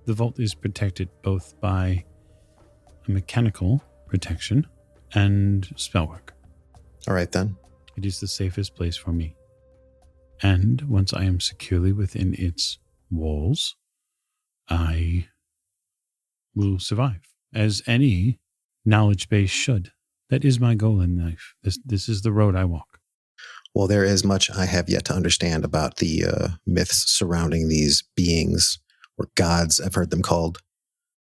The vault is protected both by a mechanical protection and spellwork. All right, then. It is the safest place for me. And once I am securely within its walls, I will survive, as any knowledge base should. That is my goal in life. This is the road I walk. Well, there is much I have yet to understand about the myths surrounding these beings, or gods, I've heard them called.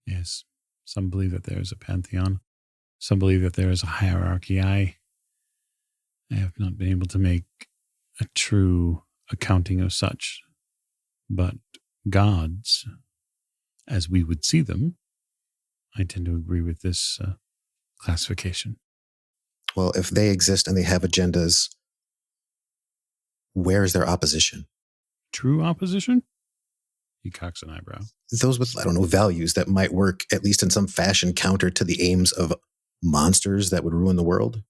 Yes. Some believe that there is a pantheon. Some believe that there is a hierarchy. I have not been able to make a true accounting of such. But gods, as we would see them, I tend to agree with this classification. Well, if they exist and they have agendas, where is their opposition? True opposition? He cocks an eyebrow. Those with, I don't know, values that might work, at least in some fashion, counter to the aims of monsters that would ruin the world.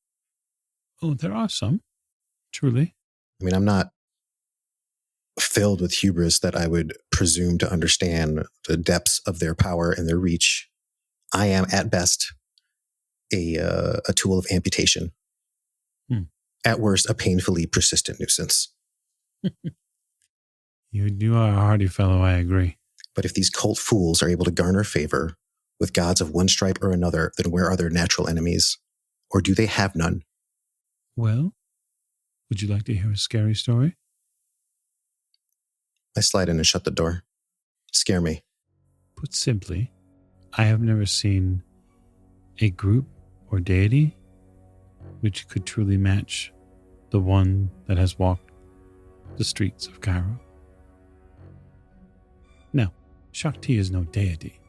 Oh, there are some. Truly. I mean, I'm not filled with hubris that I would presume to understand the depths of their power and their reach. I am, at best, a tool of amputation. At worst, a painfully persistent nuisance. You are a hardy fellow, I agree. But if these cult fools are able to garner favor with gods of one stripe or another, then where are their natural enemies? Or do they have none? Well, would you like to hear a scary story? I slide in and shut the door. Scare me. Put simply, I have never seen a group or deity which could truly match the one that has walked the streets of Cairo. Now, Shakti is no deity,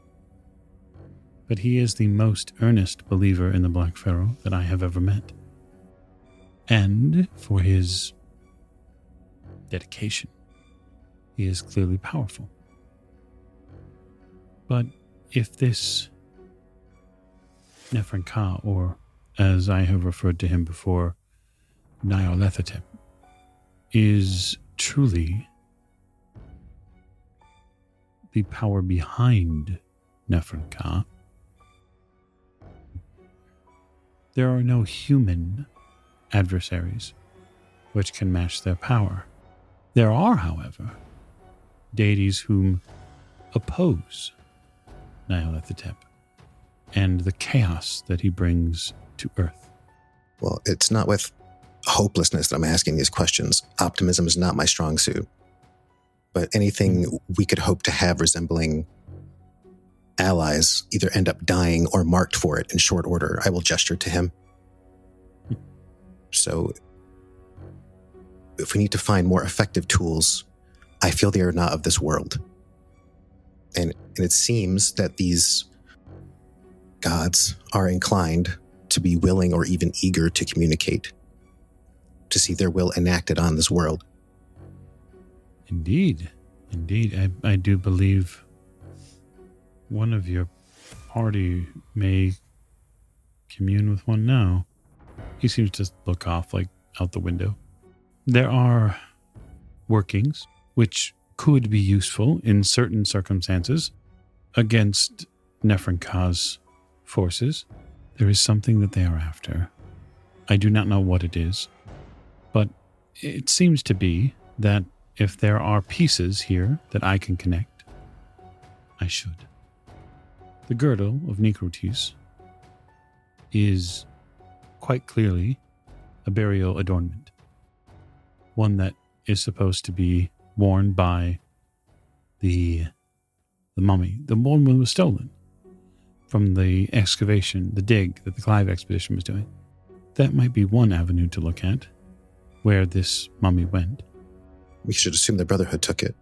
but he is the most earnest believer in the Black Pharaoh that I have ever met. And for his dedication, he is clearly powerful. But if this Nefren Ka, or as I have referred to him before, Nyarlathotep, is truly the power behind Nefren Ka, there are no human adversaries which can match their power. There are, however, deities whom oppose Nyarlathotep and the chaos that he brings to Earth. Well, it's not with hopelessness that I'm asking these questions. Optimism is not my strong suit. But anything we could hope to have resembling allies either end up dying or marked for it in short order, I will gesture to him. So, if we need to find more effective tools, I feel they are not of this world. And it seems that these gods are inclined to be willing or even eager to communicate, to see their will enacted on this world. Indeed. I do believe one of your party may commune with one now. He seems to look off, like, out the window. There are workings which could be useful in certain circumstances against Nefren Ka's forces. There is something that they are after. I do not know what it is, but it seems to be that if there are pieces here that I can connect, I should. The Girdle of Nikrutis is quite clearly a burial adornment. One that is supposed to be worn by the mummy, the one that was stolen from the excavation, the dig that the Clive expedition was doing. That might be one avenue to look at, where this mummy went. We should assume the Brotherhood took it.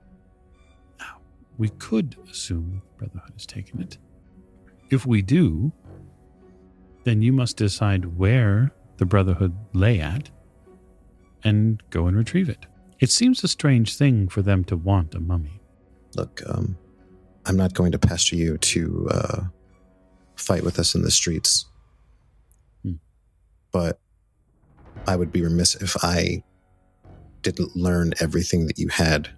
Now, we could assume the Brotherhood has taken it. If we do, then you must decide where the Brotherhood lay at and go and retrieve it. It seems a strange thing for them to want a mummy. Look, I'm not going to pester you to fight with us in the streets. But I would be remiss if I didn't learn everything that you had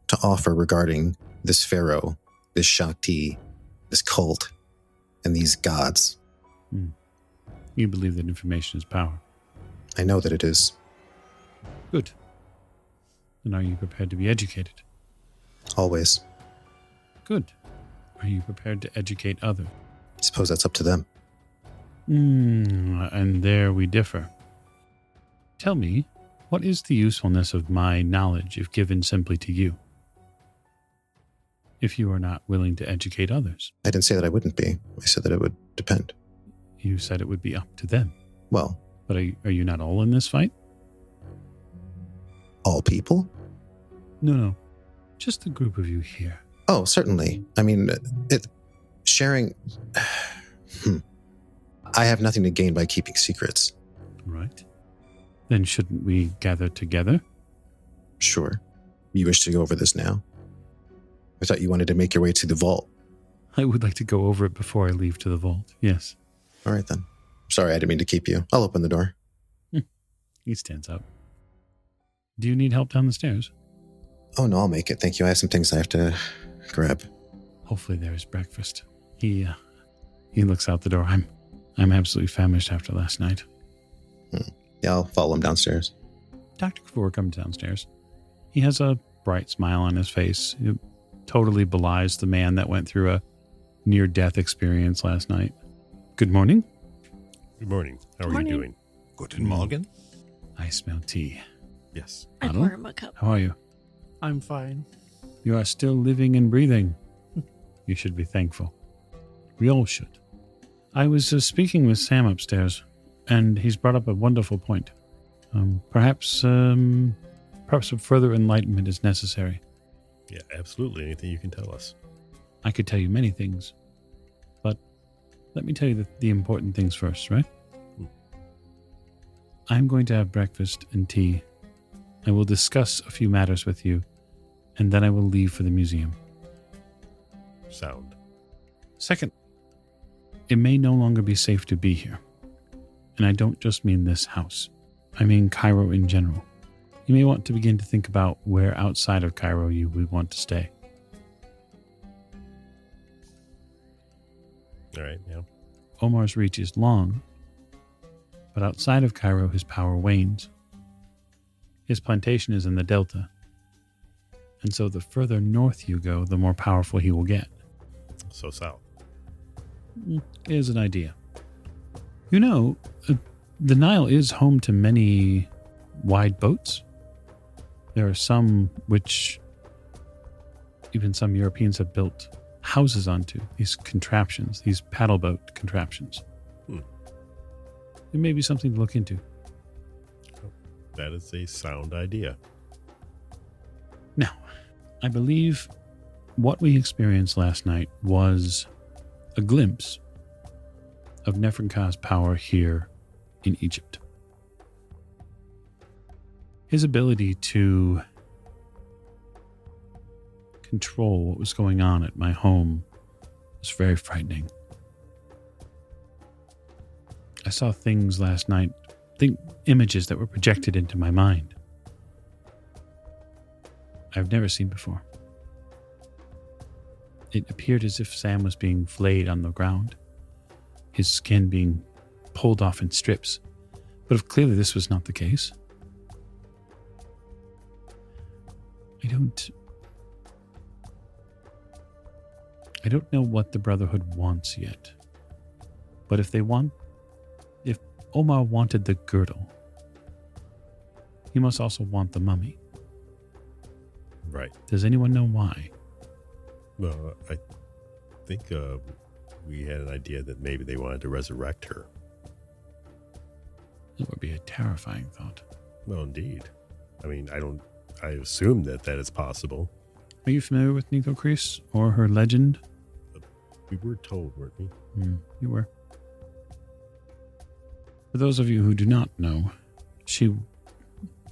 to offer regarding this pharaoh, this Shakti, this cult, and these gods. You believe that information is power. I know that it is. Good. Then are you prepared to be educated? Always. Good. Are you prepared to educate others? I suppose that's up to them. And there we differ. Tell me, what is the usefulness of my knowledge if given simply to you? If you are not willing to educate others? I didn't say that I wouldn't be. I said that it would depend. You said it would be up to them. Well, But are you not all in this fight? all people? No. Just a group of you here. Oh, certainly. I mean, sharing... I have nothing to gain by keeping secrets. Right. Then shouldn't we gather together? Sure. You wish to go over this now? I thought you wanted to make your way to the vault. I would like to go over it before I leave to the vault. Yes. All right, then. Sorry, I didn't mean to keep you. I'll open the door. He stands up. Do you need help down the stairs? Oh, no, I'll make it. Thank you. I have some things I have to grab. Hopefully there is breakfast. He looks out the door. I'm absolutely famished after last night. Yeah, I'll follow him downstairs. Dr. Kafour comes downstairs. He has a bright smile on his face. It totally belies the man that went through a near-death experience last night. Good morning. Good morning. How are Morning. you doing? Guten Morgen. I smell tea. Yes. I Otto? pour him a cup. How are you? I'm fine. You are still living and breathing. You should be thankful. We all should. I was speaking with Sam upstairs, and he's brought up a wonderful point. Perhaps some further enlightenment is necessary. Yeah, absolutely. Anything you can tell us. I could tell you many things, but let me tell you the important things first, right? I'm going to have breakfast and tea. I will discuss a few matters with you, and then I will leave for the museum. Sound. Second, it may no longer be safe to be here. And I don't just mean this house. I mean Cairo in general. You may want to begin to think about where outside of Cairo you would want to stay. All right, yeah. Omar's reach is long, but outside of Cairo his power wanes. His plantation is in the delta, and so the further north you go, the more powerful he will get. So south. Here's an idea. You know, the Nile is home to many wide boats. There are some which even some Europeans have built houses onto, these contraptions, these paddle boat contraptions. It may be something to look into. That is a sound idea. Now, I believe what we experienced last night was a glimpse of Neferkha's power here in Egypt. His ability to control what was going on at my home was very frightening. I saw things last night, images that were projected into my mind I've never seen before. It appeared as if Sam was being flayed on the ground, his skin being pulled off in strips. But if clearly this was not the case, I don't know what the Brotherhood wants yet. But if they want Omar wanted the girdle, he must also want the mummy. Right. Does anyone know why? Well, I think we had an idea that maybe they wanted to resurrect her. That would be a terrifying thought. Well, indeed. I mean, I assume that is possible. Are you familiar with Nikrutis or her legend? We were told, weren't we? You were. For those of you who do not know, it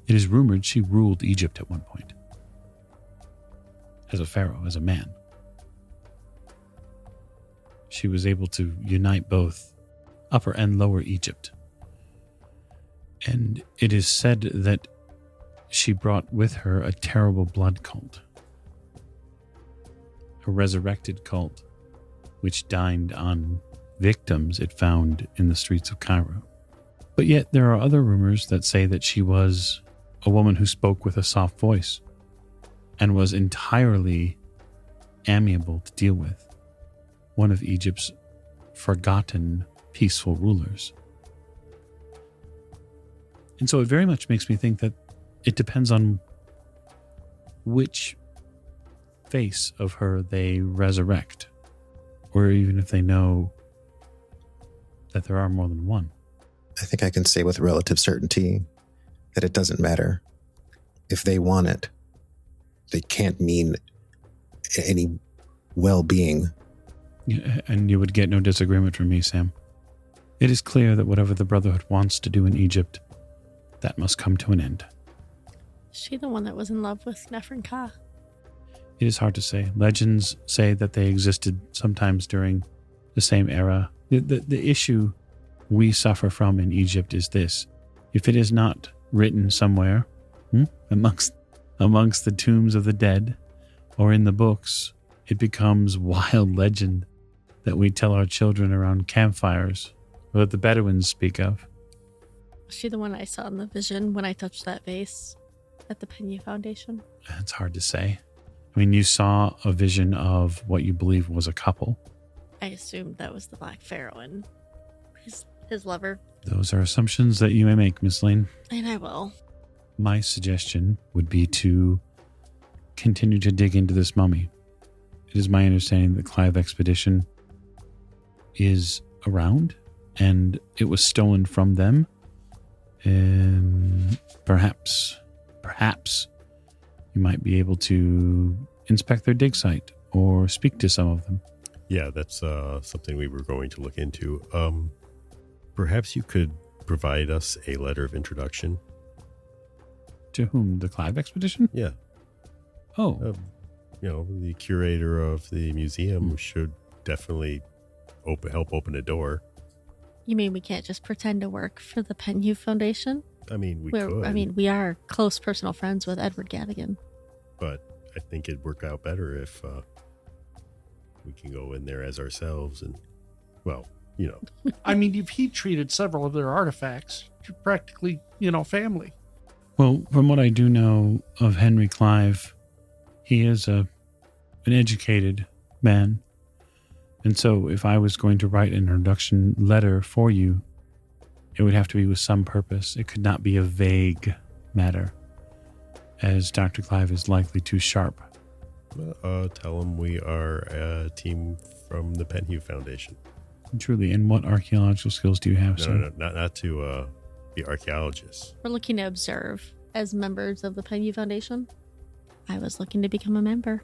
is rumored she ruled Egypt at one point. As a pharaoh, as a man. She was able to unite both Upper and Lower Egypt. And it is said that she brought with her a terrible blood cult. A resurrected cult, which dined on victims it found in the streets of Cairo. But yet there are other rumors that say that she was a woman who spoke with a soft voice and was entirely amiable to deal with. One of Egypt's forgotten peaceful rulers. And so it very much makes me think that it depends on which face of her they resurrect, or even if they know that there are more than one. I think I can say with relative certainty that it doesn't matter. If they want it, they can't mean any well-being. Yeah, and you would get no disagreement from me, Sam. It is clear that whatever the Brotherhood wants to do in Egypt, that must come to an end. Is she the one that was in love with Neferka? It is hard to say. Legends say that they existed sometimes during the same era. The issue we suffer from in Egypt is this. If it is not written somewhere amongst the tombs of the dead or in the books, it becomes wild legend that we tell our children around campfires, or that the Bedouins speak of. Was she the one I saw in the vision when I touched that vase at the Penyu Foundation? It's hard to say. I mean, you saw a vision of what you believe was a couple. I assumed that was the Black Pharaoh and his lover. Those are assumptions that you may make, Miss Lane. And I will. My suggestion would be to continue to dig into this mummy. It is my understanding that the Clive expedition is around, and it was stolen from them. And perhaps you might be able to inspect their dig site or speak to some of them. Yeah, that's something we were going to look into. Perhaps you could provide us a letter of introduction. To whom? The Clive expedition? Yeah. Oh. The curator of the museum should definitely help open a door. You mean we can't just pretend to work for the Penyu Foundation? I mean, we could. I mean, we are close personal friends with Edward Gavigan. But I think it'd work out better if we can go in there as ourselves and, well, I mean, you've heat treated several of their artifacts. You're practically, family. Well, from what I do know of Henry Clive, he is an educated man. And so if I was going to write an introduction letter for you, it would have to be with some purpose. It could not be a vague matter, as Dr. Clive is likely too sharp. Tell him we are a team from the Penhu Foundation. Truly, and what archaeological skills do you have, sir? No, not to be archaeologists. We're looking to observe as members of the Penyu Foundation. I was looking to become a member.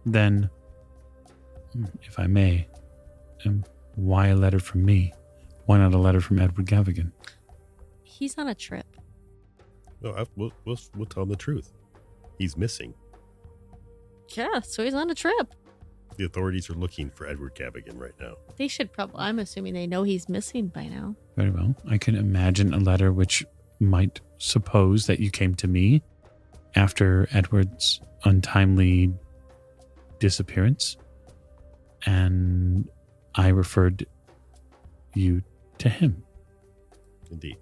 Then, if I may, why a letter from me? Why not a letter from Edward Gavigan? He's on a trip. No, we'll tell him the truth. He's missing. Yeah, so he's on a trip. The authorities are looking for Edward Gavigan right now. They should probably, I'm assuming they know he's missing by now. Very well. I can imagine a letter which might suppose that you came to me after Edward's untimely disappearance, and I referred you to him. Indeed.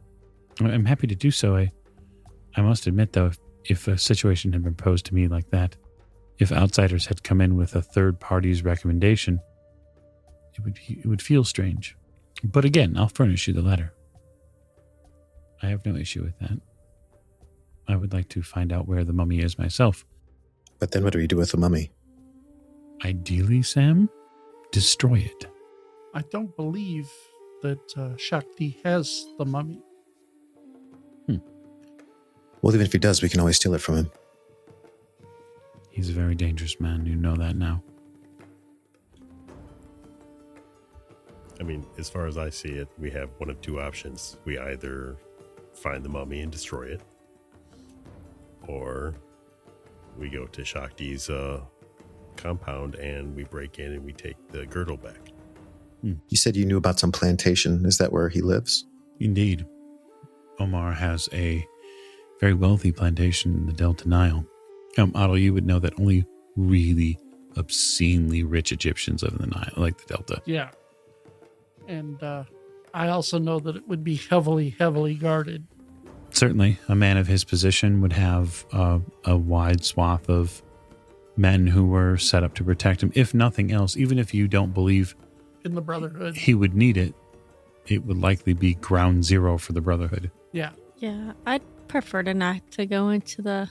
I'm happy to do so. I must admit, though, if a situation had been posed to me like that, if outsiders had come in with a third party's recommendation, it would feel strange. But again, I'll furnish you the letter. I have no issue with that. I would like to find out where the mummy is myself. But then what do we do with the mummy? Ideally, Sam, destroy it. I don't believe that Shakti has the mummy. Well, even if he does, we can always steal it from him. He's a very dangerous man. You know that now. I mean, as far as I see it, we have one of two options. We either find the mummy and destroy it, or we go to Shakti's compound and we break in and we take the girdle back. You said you knew about some plantation. Is that where he lives? Indeed. Omar has a very wealthy plantation in the Delta Nile. Otto, you would know that only really obscenely rich Egyptians live in the Nile, like the Delta. Yeah. And I also know that it would be heavily, heavily guarded. Certainly, a man of his position would have a wide swath of men who were set up to protect him. If nothing else, even if you don't believe In the Brotherhood. he would need it, it would likely be ground zero for the Brotherhood. Yeah. Yeah, I'd prefer to not to go into the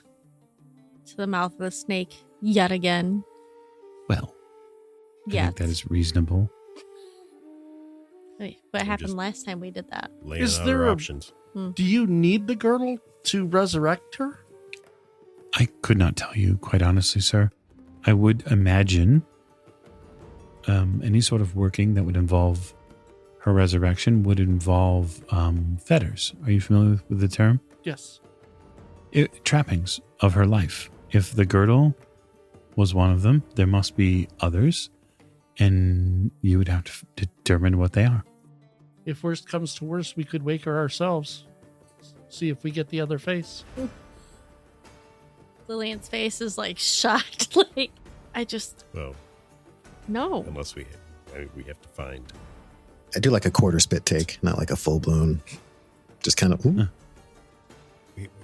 mouth of the snake yet again. Well, I Yeah. think that is reasonable. Wait, what happened just- last time we did that? Laying Is out there our a- options. Do you need the girdle to resurrect her? I could not tell you, quite honestly, sir. I would imagine any sort of working that would involve her resurrection would involve fetters. Are you familiar with the term? Yes. Trappings of her life. If the girdle was one of them, there must be others, and you would have to determine what they are. If worst comes to worst, we could wake her ourselves. See if we get the other face. Lillian's face is like shocked. Like, I just Well, no. unless we have to find. I do like a quarter spit take, not like a full-blown, just kind of, ooh.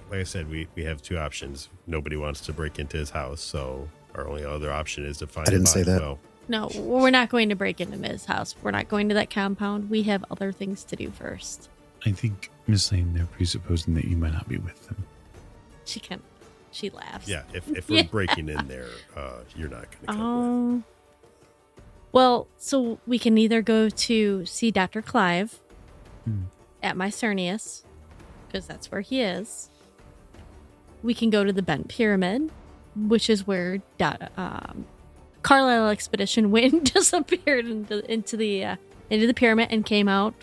Like I said, we have two options. Nobody wants to break into his house, so our only other option is to find I didn't the say body. that. Well, No, we're not going to break into his house. We're not going to that compound. We have other things to do first. I think, Miss Lane, they're presupposing that you might not be with them. She laughs. yeah, if we're Yeah. breaking in there, you're not going to come with. Well, so we can either go to see Dr. Clive at Mycernius, because that's where he is. We can go to the Bent Pyramid, which is where Carlisle expedition went and disappeared into the pyramid and came out.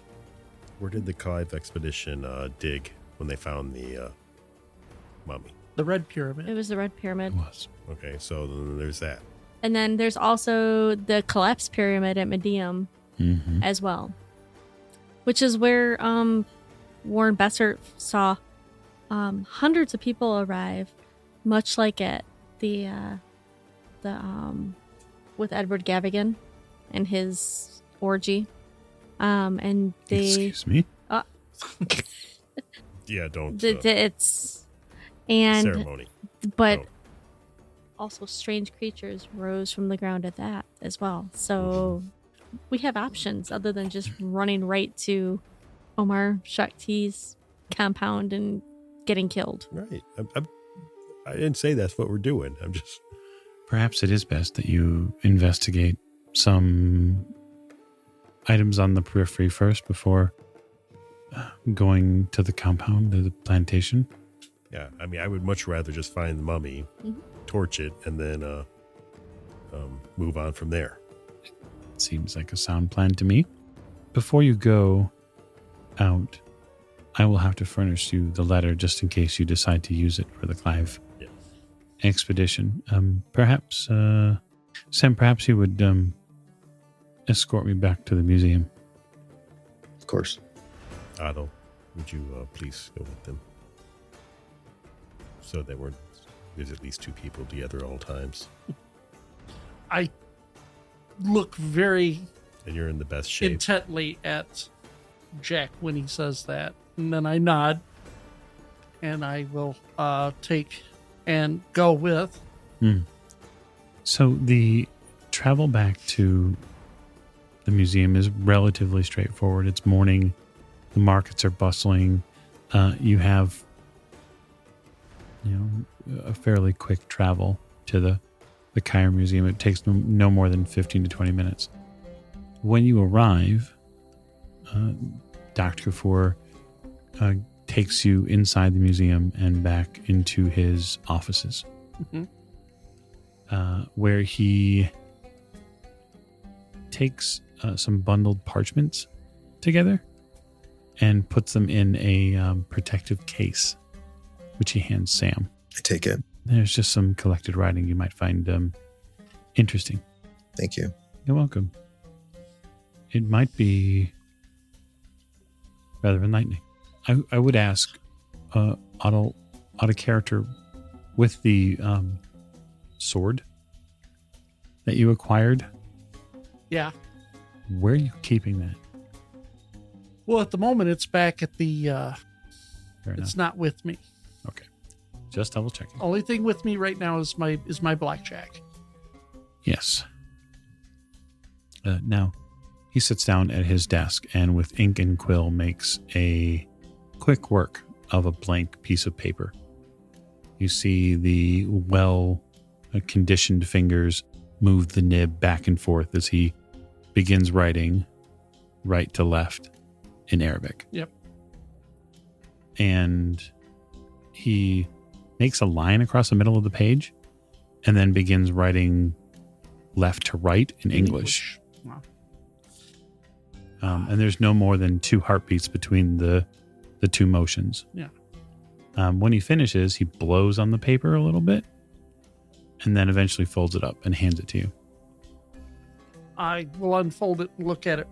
Where did the Clive expedition dig when they found the mummy? The Red Pyramid. It was the Red It Pyramid. was. Okay, so then there's that. And then there's also the Collapse Pyramid at Medium Mm-hmm. as well, which is where Warren Bessert saw hundreds of people arrive, much like at the with Edward Gavigan and his orgy. And they Excuse me? Yeah, don't it's and ceremony. but Oh. also strange creatures rose from the ground at that as well. So we have options other than just running right to Omar Shakti's compound and getting killed. Right. I didn't say that's what we're doing. I'm just. Perhaps it is best that you investigate some items on the periphery first before going to the compound, to the plantation. Yeah, I mean, I would much rather just find the mummy, torch it, and then move on from there. Seems like a sound plan to me. Before you go out, I will have to furnish you the letter just in case you decide to use it for the Clive Yes. expedition. Perhaps, Sam, perhaps you would escort me back to the museum. Of course. Otto, would you please go with them? So that there's at least two people together at all times. I look very And you're in the best shape. intently at Jack when he says that. And then I nod. And I will take and go with. So the travel back to The museum is relatively straightforward. It's morning. The markets are bustling. You have, a fairly quick travel to the Cairo Museum. It takes no more than 15 to 20 minutes. When you arrive, Dr. Kafour takes you inside the museum and back into his offices, where he takes some bundled parchments together and puts them in a protective case, which he hands Sam. I take it. There's just some collected writing you might find interesting. Thank you. You're welcome. It might be rather enlightening. I would ask, out of character, with the sword that you acquired, Yeah. where are you keeping that? Well, at the moment, it's back at the. Fair enough. It's not with me. Okay. Just double checking. Only thing with me right now is my blackjack. Yes. Now, he sits down at his desk and with ink and quill makes a quick work of a blank piece of paper. You see the well-conditioned fingers move the nib back and forth as he begins writing right to left in Arabic. Yep. And he makes a line across the middle of the page and then begins writing left to right in English. Wow. And there's no more than 2 heartbeats between the 2 motions. Yeah. When he finishes, he blows on the paper a little bit and then eventually folds it up and hands it to you. I will unfold it and look at it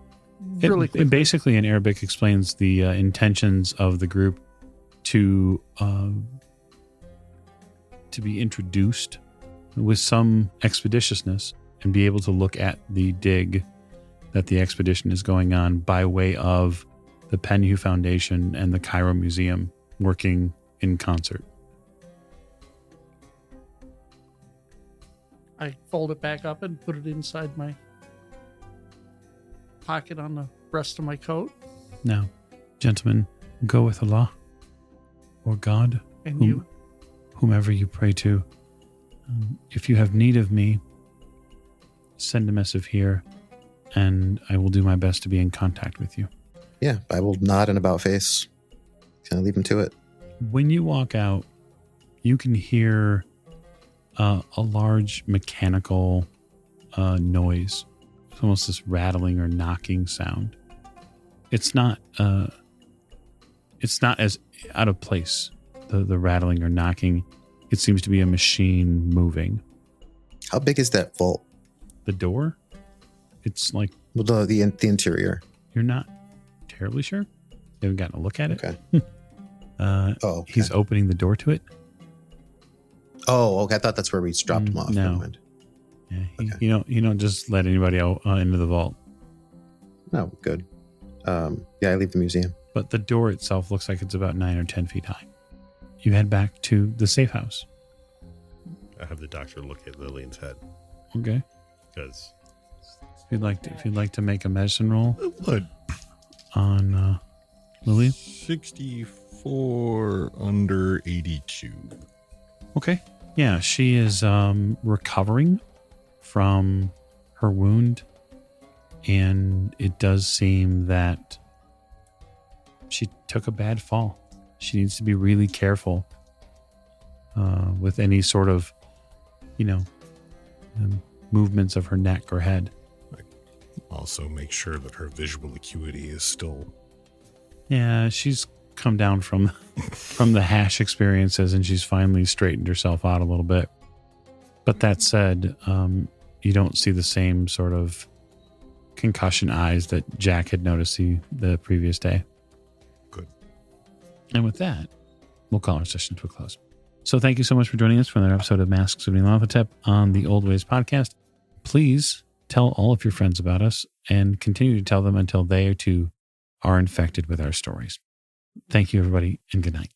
really quickly. It basically in Arabic explains the intentions of the group to be introduced with some expeditiousness and be able to look at the dig that the expedition is going on by way of the Penhu Foundation and the Cairo Museum working in concert. I fold it back up and put it inside my pocket on the breast of my coat. Now, gentlemen, go with Allah or God, And whomever you pray to. If you have need of me, send a missive here, and I will do my best to be in contact with you. Yeah, I will nod an about face. Kind of leave him to it. When you walk out, you can hear a large mechanical noise. It's almost this rattling or knocking sound. It's not as out of place, the rattling or knocking. It seems to be a machine moving. How big is that vault? The door? It's like... Well, the interior. You're not terribly sure? You haven't gotten a look at it? Okay. Okay. He's opening the door to it. Oh, okay. I thought that's where we just dropped him off. No. Never mind. Yeah, Okay. you don't just let anybody into the vault. No, good. Yeah, I leave the museum. But the door itself looks like it's about 9 or 10 feet high. You head back to the safe house. I have the doctor look at Lillian's head Okay. because If you'd like to make a medicine roll What? on Lily. 64 under 82. Okay. Yeah, she is recovering from her wound, and it does seem that she took a bad fall. She needs to be really careful with any sort of, movements of her neck or head. Also make sure that her visual acuity is still... Yeah, she's come down from the hash experiences, and she's finally straightened herself out a little bit. But that said, you don't see the same sort of concussion eyes that Jack had noticed the previous day. Good. And with that, we'll call our session to a close. So thank you so much for joining us for another episode of Masks of Nyarlathotep on the Old Ways podcast. Please tell all of your friends about us and continue to tell them until they too are infected with our stories. Thank you, everybody, and good night.